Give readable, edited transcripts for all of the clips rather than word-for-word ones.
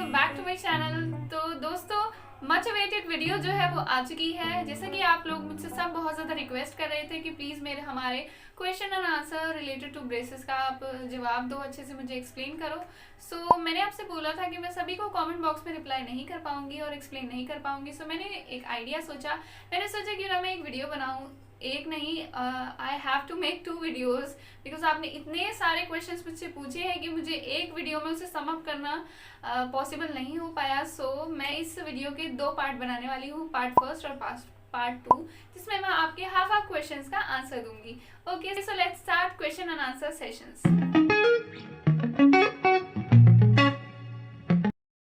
Welcome back to my channel. तो दोस्तों, much awaited video जो है वो आ चुकी है। जैसा कि आप लोग मुझसे सब बहुत ज़्यादा रिक्वेस्ट कर रहे थे कि प्लीज़ मेरे हमारे question and answer related to braces का आप जवाब दो, अच्छे से मुझे एक्सप्लेन करो। सो मैंने आपसे बोला था कि मैं सभी को कमेंट बॉक्स में रिप्लाई नहीं कर पाऊंगी और एक्सप्लेन नहीं कर पाऊंगी। सो मैंने एक आइडिया सोचा, मैंने सोचा कि ना मैं एक वीडियो बनाऊँ, एक नहीं, I have to make 2 videos, because आपने इतने सारे क्वेश्चंस मुझसे पूछे हैं कि मुझे एक वीडियो में उसे सम अप करना पॉसिबल नहीं हो पाया। सो मैं इस वीडियो के 2 पार्ट बनाने वाली हूँ, पार्ट फर्स्ट और पार्ट 2, जिसमें मैं आपके हाफ क्वेश्चंस का आंसर दूंगी। Okay, so let's start question and answer sessions.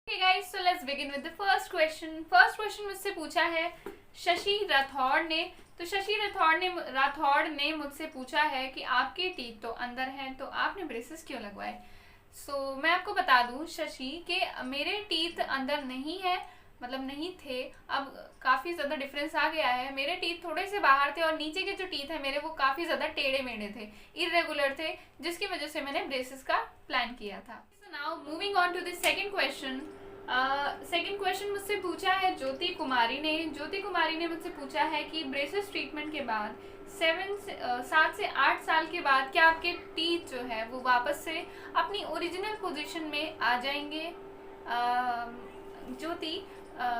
Okay guys, so let's begin with the first question. First question मुझसे पूछा है शशि राठौड़ ने। तो शशि राठौड़ ने मुझसे पूछा है कि आपके टीथ तो अंदर हैं, तो आपने ब्रेसेस क्यों लगवाए। सो मैं आपको बता दूं शशि कि मेरे टीथ अंदर नहीं है, मतलब नहीं थे, अब काफ़ी ज़्यादा डिफरेंस आ गया है। मेरे टीथ थोड़े से बाहर थे और नीचे के जो टीथ है मेरे, वो काफ़ी ज़्यादा टेढ़े मेढ़े थे, इरेगुलर थे, जिसकी वजह से मैंने ब्रेसेस का प्लान किया था। So now moving on to the second question. Second question मुझसे पूछा है ज्योति कुमारी ने। ज्योति कुमारी ने मुझसे पूछा है कि ब्रेसेस ट्रीटमेंट के बाद 7 से 8 साल के बाद क्या आपके टीथ जो है वो वापस से अपनी ओरिजिनल पोजीशन में आ जाएंगे। ज्योति,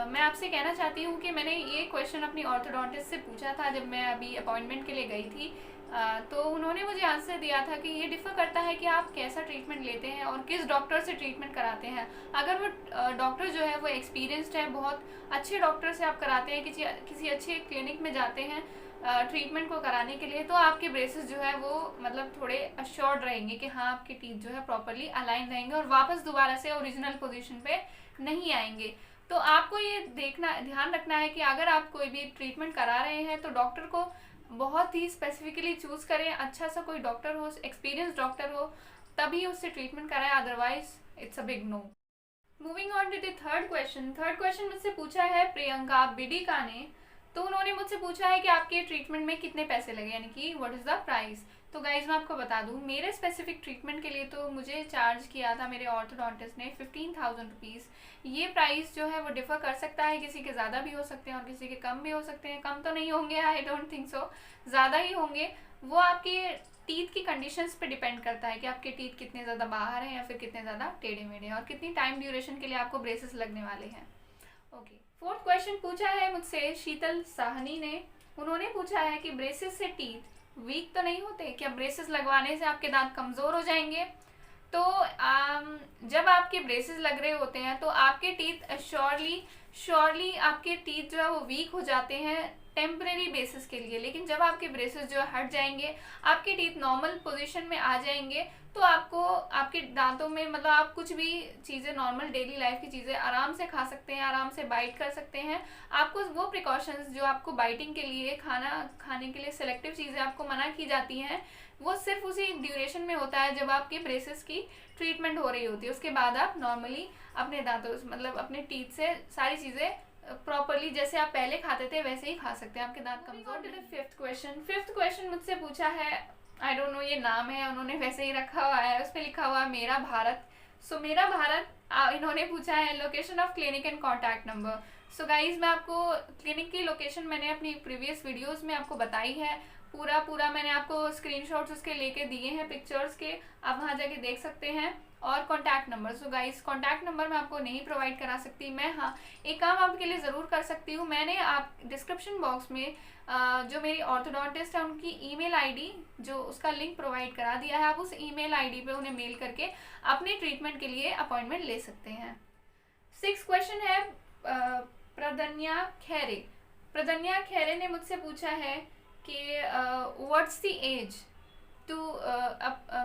मैं आपसे कहना चाहती हूँ कि मैंने ये क्वेश्चन अपनी ऑर्थोडोंटिस्ट से पूछा था जब मैं अभी अपॉइंटमेंट के लिए गई थी। तो उन्होंने मुझे आंसर दिया था कि ये डिफ़र करता है कि आप कैसा ट्रीटमेंट लेते हैं और किस डॉक्टर से ट्रीटमेंट कराते हैं। अगर वो डॉक्टर जो है वो एक्सपीरियंस्ड है, बहुत अच्छे डॉक्टर से आप कराते हैं, किसी अच्छे क्लिनिक में जाते हैं ट्रीटमेंट को कराने के लिए, तो आपके ब्रेसेस जो है वो मतलब थोड़े अश्योर्ड रहेंगे कि हाँ आपके टीथ जो है प्रॉपरली अलाइन रहेंगे और वापस दोबारा से ओरिजिनल पोजीशन पे नहीं आएंगे। तो आपको ये ध्यान रखना है कि अगर आप कोई भी ट्रीटमेंट करा रहे हैं तो डॉक्टर को बहुत ही स्पेसिफिकली चूज करें, अच्छा सा कोई डॉक्टर हो, एक्सपीरियंस डॉक्टर हो, तभी उससे ट्रीटमेंट कराएं, otherwise it's a big no. Moving on to the third question. Third question मुझसे पूछा है प्रियंका बिडिका ने। तो उन्होंने मुझसे पूछा है कि आपके ट्रीटमेंट में कितने पैसे लगे, यानी कि व्हाट इज़ द प्राइस। तो गाइज मैं आपको बता दूं, मेरे स्पेसिफिक ट्रीटमेंट के लिए तो मुझे चार्ज किया था मेरे ऑर्थोडोंटिस्ट ने 15,000 रुपीज़। ये प्राइस जो है वो डिफ़र कर सकता है, किसी के ज़्यादा भी हो सकते हैं और किसी के कम भी हो सकते हैं। कम तो नहीं होंगे, आई डोंट थिंक सो, ज़्यादा ही होंगे। वो आपके टीथ की कंडीशंस पे डिपेंड करता है कि आपके टीथ कितने ज़्यादा बाहर हैं या फिर कितने ज़्यादा टेढ़े मेढ़े हैं और कितनी टाइम ड्यूरेशन के लिए आपको ब्रेसेस लगने वाले हैं। ओके, फोर्थ क्वेश्चन पूछा है मुझसे शीतल साहनी ने। उन्होंने पूछा है कि ब्रेसेस से टीथ वीक तो नहीं होते, क्या ब्रेसेस लगवाने से आपके दांत कमज़ोर हो जाएंगे। तो जब आपके ब्रेसेस लग रहे होते हैं तो आपके टीथ श्योरली आपके टीथ जो है वो वीक हो जाते हैं टेम्परेरी बेसिस के लिए। लेकिन जब आपके ब्रेसेस जो हट जाएंगे, आपके टीथ नॉर्मल पोजीशन में आ जाएंगे, तो आपको आपके दांतों में मतलब आप कुछ भी चीज़ें, नॉर्मल डेली लाइफ की चीज़ें आराम से खा सकते हैं, आराम से बाइट कर सकते हैं। आपको वो प्रिकॉशंस जो आपको बाइटिंग के लिए, खाना खाने के लिए सेलेक्टिव चीज़ें आपको मना की जाती हैं, वो सिर्फ उसी ड्यूरेशन में होता है जब आपके ब्रेसेस की ट्रीटमेंट हो रही होती है। उसके बाद आप नॉर्मली अपने दांतों मतलब अपने टीथ से सारी चीज़ें प्रॉपरली जैसे आप पहले खाते थे वैसे ही खा सकते हैं, आपके दांत कमजोर नहीं। फिफ्थ क्वेश्चन मुझसे पूछा है, आई डोंट नो ये नाम है, उन्होंने वैसे ही रखा हुआ है, उस पर लिखा हुआ है मेरा भारत। सो मेरा भारत, इन्होंने पूछा है location of clinic and contact number. So guys मैं आपको क्लिनिक की लोकेशन मैंने अपनी प्रीवियस वीडियोस में आपको बताई है, पूरा मैंने आपको स्क्रीनशॉट्स उसके लेके दिए हैं पिक्चर्स के, आप वहाँ जाके देख सकते हैं। और contact number, so guys contact number मैं आपको नहीं प्रोवाइड करा सकती। मैं हाँ एक काम आपके लिए ज़रूर कर सकती हूँ, मैंने आप डिस्क्रिप्शन बॉक्स में जो मेरी ऑर्थोडोंटिस्ट है उनकी ईमेल आईडी जो उसका लिंक प्रोवाइड करा दिया है, आप उस ईमेल आईडी पे उन्हें मेल करके अपने ट्रीटमेंट के लिए अपॉइंटमेंट ले सकते हैं। 6 क्वेश्चन है प्रदन्या खैरे। प्रदन्या खैरे ने मुझसे पूछा है कि व्हाट्स द एज टू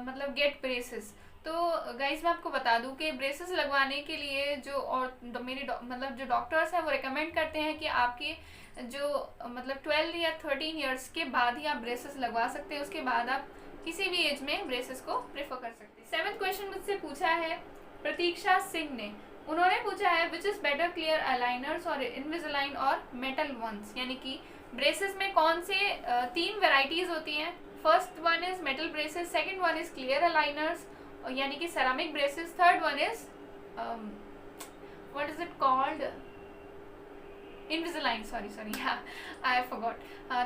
मतलब गेट ब्रेसेस। तो गाइज मैं आपको बता दूं कि ब्रेसेस लगवाने के लिए जो और मेरी मतलब जो डॉक्टर्स हैं वो रिकमेंड करते हैं कि आपके जो मतलब 12 या 13 इयर्स के बाद ही आप ब्रेसेस लगवा सकते हैं, उसके बाद आप किसी भी एज में ब्रेसेस को प्रेफर कर सकते हैं। 7th क्वेश्चन मुझसे पूछा है प्रतीक्षा सिंह ने। उन्होंने पूछा है which is better, clear aligners और इनविजिलाइन और मेटल वंस, यानी कि ब्रेसेस में कौन से 3 वेराइटीज़ होती हैं। First one is metal braces, second one is clear aligners यानी कि ceramic braces, third one is what is it called, इनविजिलाइन, sorry I forgot.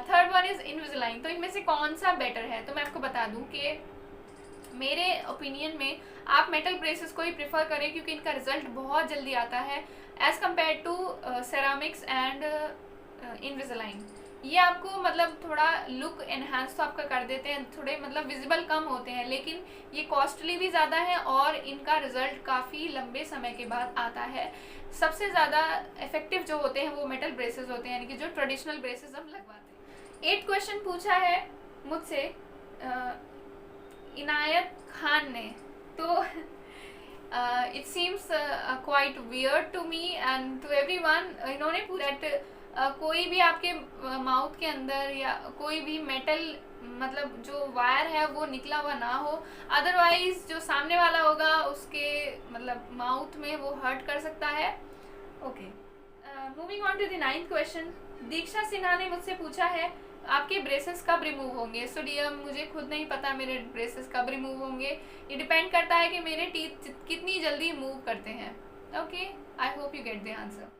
Third one is इनविजिलाइन। तो इनमें से कौन सा बेटर है? तो मैं आपको बता दूं कि मेरे ओपिनियन में आप मेटल ब्रेसेस को ही प्रेफर करें, क्योंकि इनका रिजल्ट बहुत जल्दी आता है as compared to ceramics and Invisalign. ये आपको मतलब थोड़ा लुक एनहांस तो आपका कर देते हैं, थोड़े मतलब विजिबल कम होते हैं, लेकिन ये कॉस्टली भी ज़्यादा है और इनका रिजल्ट काफ़ी लंबे समय के बाद आता है। सबसे ज़्यादा इफेक्टिव जो होते हैं वो मेटल ब्रेसेस होते हैं, यानी कि जो ट्रेडिशनल ब्रेसेस हम लगवाते हैं। 8 क्वेश्चन पूछा है मुझसे इनायत खान ने। तो it seems quite weird to me and to everyone. इन्होंने पूछा कोई भी आपके माउथ के अंदर या कोई भी मेटल मतलब जो वायर है वो निकला हुआ ना हो, अदरवाइज जो सामने वाला होगा उसके मतलब माउथ में वो हर्ट कर सकता है। Okay, moving on to the 9th question. Diksha Sinha ने मुझसे पूछा है आपके ब्रेसेस कब रिमूव होंगे? सो डियर, मुझे खुद नहीं पता मेरे ब्रेसेस कब रिमूव होंगे। ये डिपेंड करता है कि मेरे टीथ कितनी जल्दी मूव करते हैं। Okay, I hope you get the answer.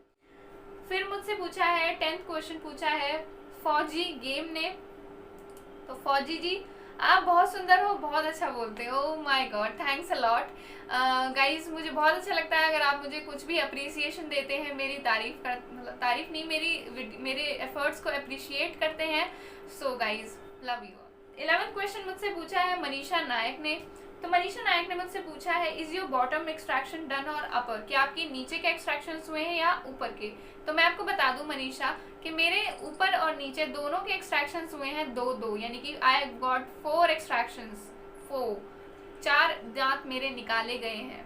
फिर मुझसे पूछा है 10th क्वेश्चन पूछा है फौजी गेम ने। तो फौजी जी, आप बहुत सुंदर हो, बहुत अच्छा बोलते हो। Oh my God, thanks a lot guys. मुझे बहुत अच्छा लगता है अगर आप मुझे कुछ भी अप्रिसिएशन देते हैं, मेरी तारीफ कर मतलब तारीफ नहीं, मेरे एफर्ट्स को अप्रिशिएट करते हैं। So guys, love you. 11th question मुझसे पूछा है मनीषा नायक ने। तो मनीषा नायक ने मुझसे पूछा है is your bottom extraction done और अपर? कि आपके नीचे के एक्सट्रैक्शन हुए हैं या ऊपर के? तो मैं आपको बता दूं मनीषा कि मेरे ऊपर और नीचे दोनों के एक्सट्रैक्शन हुए हैं 2-2, यानी कि आई गॉट 4 एक्सट्रैक्शंस, 4 दांत मेरे निकाले गए हैं।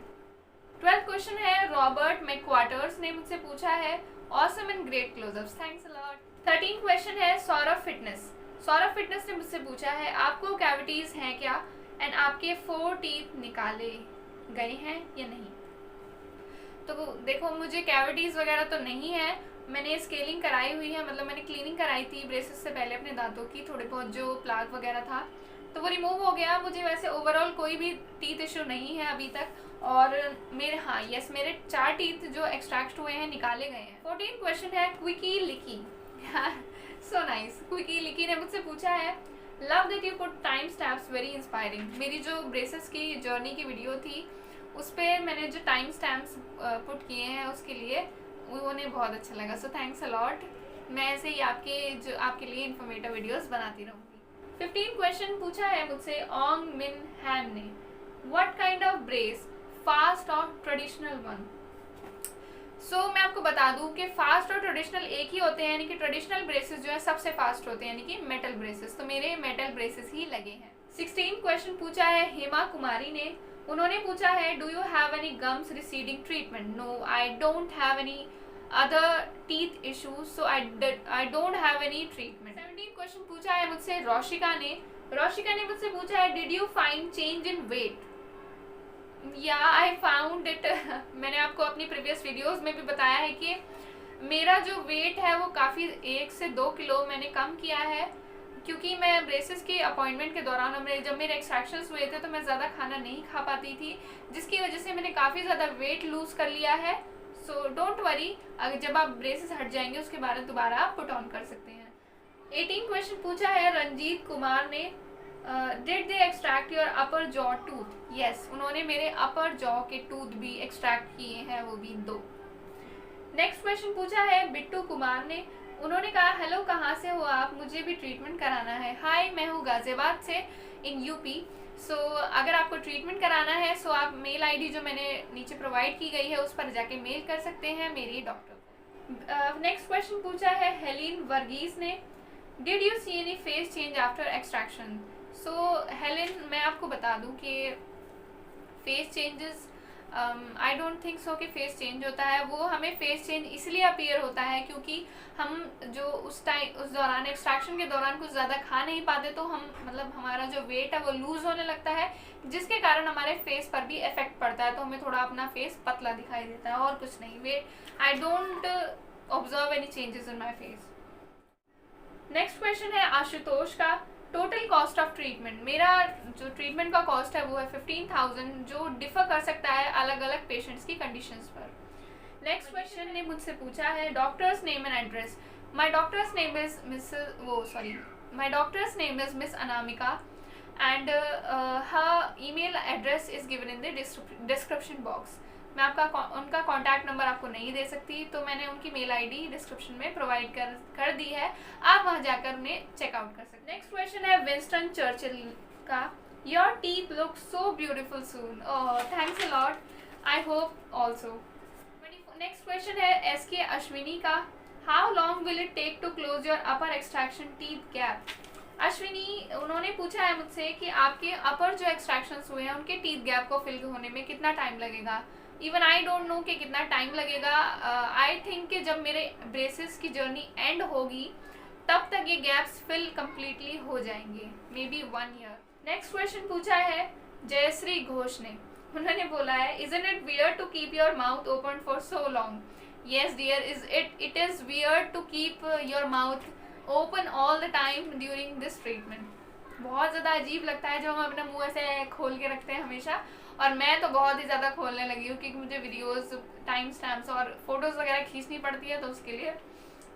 12th क्वेश्चन है रॉबर्ट मैक्वार्टर्स ने मुझसे पूछा है awesome and great close-ups, thanks a lot. 13th question है सौरभ फिटनेस। सौरभ फिटनेस ने मुझसे पूछा है आपको कैविटीज हैं क्या एंड आपके 4 टीथ निकाले गए हैं या नहीं? तो देखो, मुझे कैविटीज वगैरह तो नहीं है, मैंने स्केलिंग कराई हुई है, मतलब मैंने क्लीनिंग कराई थी ब्रेसेस से पहले अपने दांतों की, थोड़े बहुत जो प्लाक वगैरह था तो वो रिमूव हो गया। मुझे वैसे ओवरऑल कोई भी टीथ इशू नहीं है अभी तक। और मेरे मेरे 4 टीथ जो एक्सट्रैक्ट हुए हैं निकाले गए हैं। 14th क्वेश्चन है क्विकी लिकी। So nice. क्विकी लिकी ने मुझसे पूछा है love that you put time stamps, very inspiring. मेरी जो ब्रेसेस की जर्नी की वीडियो थी उस पर मैंने जो टाइम स्टैम्प्स पुट किए हैं उसके लिए उन्हें बहुत अच्छा लगा। So thanks a lot. मैं ऐसे ही आपके लिए इन्फॉर्मेटिव वीडियोस बनाती रहूँगी। 15th क्वेश्चन पूछा है मुझसे ओंग मिन हैन ने। What kind of brace, fast और ट्रेडिशनल वन? सो मैं आपको बता दूं कि फास्ट और ट्रेडिशनल एक ही होते हैं, यानी कि ट्रेडिशनल ब्रेसेस जो है सबसे फास्ट होते हैं, यानी कि मेटल ब्रेसेस। तो मेरे मेटल ब्रेसेस ही लगे हैं। 16th क्वेश्चन पूछा है हेमा कुमारी ने। उन्होंने पूछा है do you have any gums receding treatment? No, I don't have any other teeth issues, so I don't have any treatment. 17th question पूछा है मुझसे रोशिका ने। रोशिका ने मुझसे पूछा है did you find change in weight? या आई फाउंड इट। मैंने आपको अपनी प्रीवियस वीडियोस में भी बताया है कि मेरा जो वेट है वो काफ़ी 1 से 2 किलो मैंने कम किया है, क्योंकि मैं ब्रेसेस के अपॉइंटमेंट के दौरान जब मेरे एक्सट्रैक्शंस हुए थे तो मैं ज़्यादा खाना नहीं खा पाती थी, जिसकी वजह से मैंने काफ़ी ज़्यादा वेट लूज़ कर लिया है। सो डोंट वरी, अगर जब आप ब्रेसेस हट जाएंगे उसके बाद दोबारा आप पुट ऑन कर सकते हैं। 18th क्वेश्चन पूछा है रंजीत कुमार ने। Did they extract your upper jaw tooth? Yes, उन्होंने मेरे अपर जॉ के टूथ भी एक्सट्रैक्ट किए हैं, वो भी 2। नेक्स्ट क्वेश्चन पूछा है बिट्टू कुमार ने। उन्होंने कहा हेलो, कहाँ से हो आप? मुझे भी ट्रीटमेंट कराना है। हाय, मैं हूँ गाजियाबाद से इन यूपी। सो अगर आपको ट्रीटमेंट कराना है सो आप मेल आईडी जो मैंने नीचे प्रोवाइड की गई है उस पर जाके मेल कर सकते हैं मेरी डॉक्टर को। नेक्स्ट क्वेश्चन पूछा है हेलिन वर्गीस ने। Did you see any face change after extraction? So Helen, मैं आपको बता दूं कि face changes I don't think so कि फेस चेंज होता है। वो हमें फेस चेंज इसलिए अपीयर होता है क्योंकि हम जो उस दौरान एक्सट्रैक्शन के दौरान कुछ ज़्यादा खा नहीं पाते, तो हम मतलब हमारा जो वेट है वो लूज़ होने लगता है, जिसके कारण हमारे फेस पर भी इफेक्ट पड़ता है, तो हमें थोड़ा अपना फेस पतला दिखाई देता है और कुछ नहीं। Weight I don't observe any changes in my face. Next question है आशुतोष का। टोटल कॉस्ट ऑफ ट्रीटमेंट, मेरा जो ट्रीटमेंट का कॉस्ट है वो है 15,000, जो डिफर कर सकता है अलग अलग पेशेंट्स की कंडीशंस पर। नेक्स्ट क्वेश्चन ने मुझसे पूछा है doctor's name and address. My doctor's name is miss वो sorry my doctor's name is miss Anamika and her email address is given in the description box. मैं उनका कॉन्टैक्ट नंबर आपको नहीं दे सकती, तो मैंने उनकी मेल आईडी डिस्क्रिप्शन में प्रोवाइड कर दी है. आप वहां जाकर उन्हें चेकआउट कर सकते. नेक्स्ट क्वेश्चन है विंस्टन चर्चिल का. Your teeth look so beautiful soon. Thanks a lot. I hope also. Next question है एस के अश्विनी का. How long will it take to close your upper extraction teeth gap. Ashwini, उन्होंने पूछा है मुझसे कि आपके अपर जो एक्सट्रैक्शंस हुए हैं उनके टीथ गैप को फिल होने में कितना टाइम लगेगा. इवन आई डोंट नो कि कितना टाइम लगेगा. आई थिंक कि जब मेरे ब्रेसेस की जर्नी एंड होगी तब तक ये गैप्स फिल कम्प्लीटली हो जाएंगे, may be 1 year. Next question पूछा है जयश्री घोष ने. उन्होंने बोला है isn't it weird to keep your mouth open for so long. Yes dear, it is weird to keep your mouth open all the time during this treatment. बहुत ज़्यादा अजीब लगता है जब हम अपना मुंह ऐसे खोल के रखते हैं हमेशा, और मैं तो बहुत ही ज़्यादा खोलने लगी हूँ क्योंकि मुझे वीडियोस, टाइम स्टैम्प्स और फोटोज़ वगैरह खींचनी पड़ती है, तो उसके लिए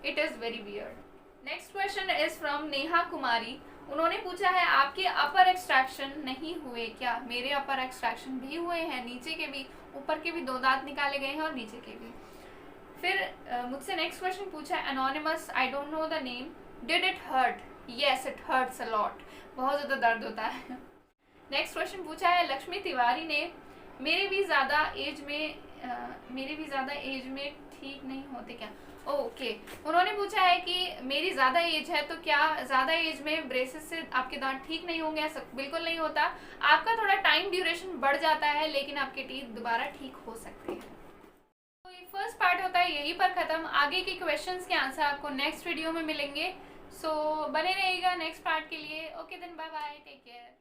it is very weird. Next question is from Neha Kumari. उन्होंने पूछा है आपके अपर एक्सट्रैक्शन नहीं हुए क्या. मेरे अपर एक्सट्रैक्शन भी हुए हैं, नीचे के भी, ऊपर के भी 2 दांत निकाले गए हैं और नीचे के भी. फिर मुझसे नेक्स्ट क्वेश्चन पूछा है anonymous, I don't know the name. Did it hurt. Yes it hurts a lot. बहुत ज़्यादा दर्द होता है. नेक्स्ट क्वेश्चन पूछा है लक्ष्मी तिवारी ने. मेरे भी ज़्यादा एज में ठीक नहीं होते क्या. ओके. उन्होंने पूछा है कि मेरी ज़्यादा एज है तो क्या ज़्यादा एज में ब्रेसेस से आपके दांत ठीक नहीं होंगे. ऐसा बिल्कुल नहीं होता. आपका थोड़ा टाइम ड्यूरेशन बढ़ जाता है लेकिन आपके टीथ दोबारा ठीक हो सकते हैं. तो ये फर्स्ट पार्ट होता है यहीं पर ख़त्म. आगे के क्वेश्चंस के आंसर आपको नेक्स्ट वीडियो में मिलेंगे. सो बने रहिएगा नेक्स्ट पार्ट के लिए. Okay then bye bye, take care.